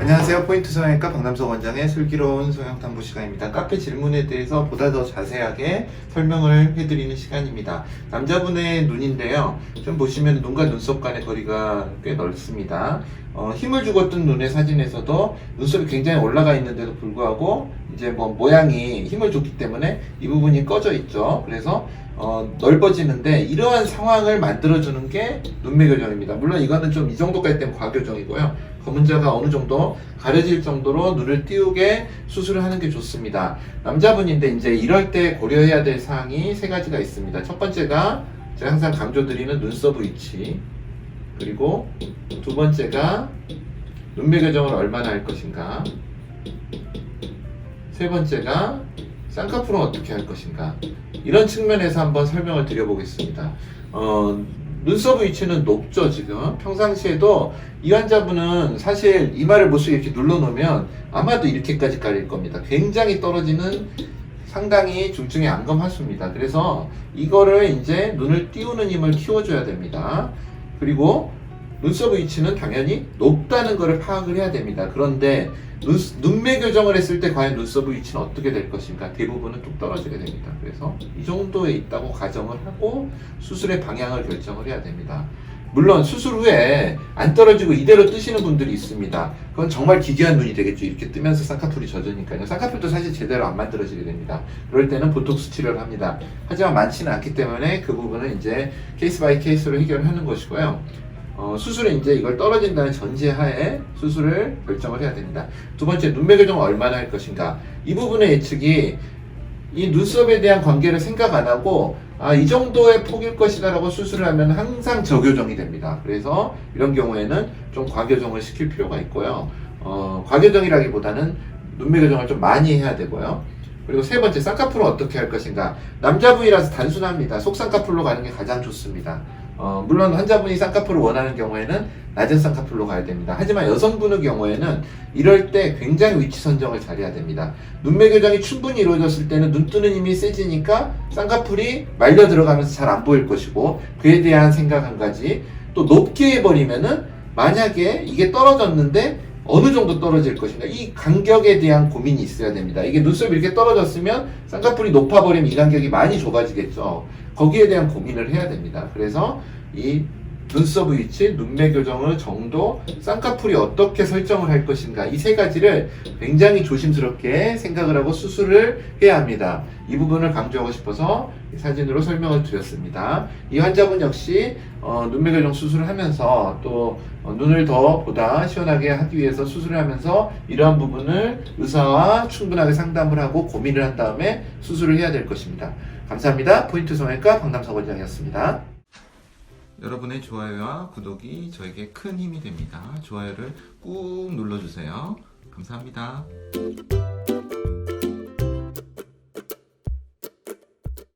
안녕하세요. 포인트 성형외과 박남석 원장의 슬기로운 성형탐구 시간입니다. 카페 질문에 대해서 보다 더 자세하게 설명을 해드리는 시간입니다. 남자분의 눈인데요. 좀 보시면 눈과 눈썹 간의 거리가 꽤 넓습니다. 힘을 주고 뜬 눈의 사진에서도 눈썹이 굉장히 올라가 있는데도 불구하고 이제 모양이 힘을 줬기 때문에 이 부분이 꺼져 있죠. 그래서 넓어지는데 이러한 상황을 만들어주는 게 눈매 교정입니다. 물론 이거는 좀 이 정도까지 되면 과교정이고요. 검은자가 어느 정도 가려질 정도로 눈을 띄우게 수술을 하는 게 좋습니다. 남자분인데 이제 이럴 때 고려해야 될 사항이 세 가지가 있습니다. 첫 번째가 제가 항상 강조드리는 눈썹 위치, 그리고 두 번째가 눈매 교정을 얼마나 할 것인가, 세 번째가 쌍꺼풀은 어떻게 할 것인가, 이런 측면에서 한번 설명을 드려보겠습니다. 눈썹 위치는 높죠. 지금 평상시에도 이 환자분은 사실 이마를 못 쓰게 이렇게 눌러놓으면 아마도 이렇게까지 깔릴 겁니다. 굉장히 떨어지는 상당히 중증의 안검하수입니다. 그래서 이거를 이제 눈을 띄우는 힘을 키워줘야 됩니다. 그리고 눈썹 위치는 당연히 높다는 것을 파악을 해야 됩니다. 그런데 눈매 교정을 했을 때 과연 눈썹 위치는 어떻게 될 것인가? 대부분은 뚝 떨어지게 됩니다. 그래서 이 정도에 있다고 가정을 하고 수술의 방향을 결정을 해야 됩니다. 물론 수술 후에 안 떨어지고 이대로 뜨시는 분들이 있습니다. 그건 정말 기괴한 눈이 되겠죠. 이렇게 뜨면서 쌍꺼풀이 젖으니까요. 쌍꺼풀도 사실 제대로 안 만들어지게 됩니다. 그럴 때는 보톡스 치료를 합니다. 하지만 많지는 않기 때문에 그 부분은 이제 케이스 바이 케이스로 해결하는 것이고요. 수술은 이제 이걸 떨어진다는 전제하에 수술을 결정을 해야 됩니다. 두 번째, 눈매 교정을 얼마나 할 것인가. 이 부분의 예측이 이 눈썹에 대한 관계를 생각 안 하고 이 정도의 폭일 것이다 라고 수술을 하면 항상 저교정이 됩니다. 그래서 이런 경우에는 좀 과교정을 시킬 필요가 있고요. 과교정이라기보다는 눈매 교정을 좀 많이 해야 되고요. 그리고 세 번째, 쌍꺼풀은 어떻게 할 것인가. 남자분이라서 단순합니다. 속쌍꺼풀로 가는 게 가장 좋습니다. 물론 환자분이 쌍꺼풀을 원하는 경우에는 낮은 쌍꺼풀로 가야 됩니다. 하지만 여성분의 경우에는 이럴 때 굉장히 위치 선정을 잘해야 됩니다. 눈매 교정이 충분히 이루어졌을 때는 눈 뜨는 힘이 세지니까 쌍꺼풀이 말려 들어가면서 잘 안 보일 것이고, 그에 대한 생각 한 가지. 또 높게 해버리면은 만약에 이게 떨어졌는데 어느 정도 떨어질 것인가, 이 간격에 대한 고민이 있어야 됩니다. 이게 눈썹이 이렇게 떨어졌으면 쌍꺼풀이 높아버리면 이 간격이 많이 좁아지겠죠. 거기에 대한 고민을 해야 됩니다. 그래서 이 눈썹 위치, 눈매 교정의 정도, 쌍꺼풀이 어떻게 설정을 할 것인가, 이 세 가지를 굉장히 조심스럽게 생각을 하고 수술을 해야 합니다. 이 부분을 강조하고 싶어서 사진으로 설명을 드렸습니다. 이 환자분 역시 눈매 교정 수술을 하면서 또 눈을 더 보다 시원하게 하기 위해서 수술을 하면서 이러한 부분을 의사와 충분하게 상담을 하고 고민을 한 다음에 수술을 해야 될 것입니다. 감사합니다. 포인트 성형외과 박남석 원장이었습니다. 여러분의 좋아요와 구독이 저에게 큰 힘이 됩니다. 좋아요를 꾹 눌러주세요. 감사합니다.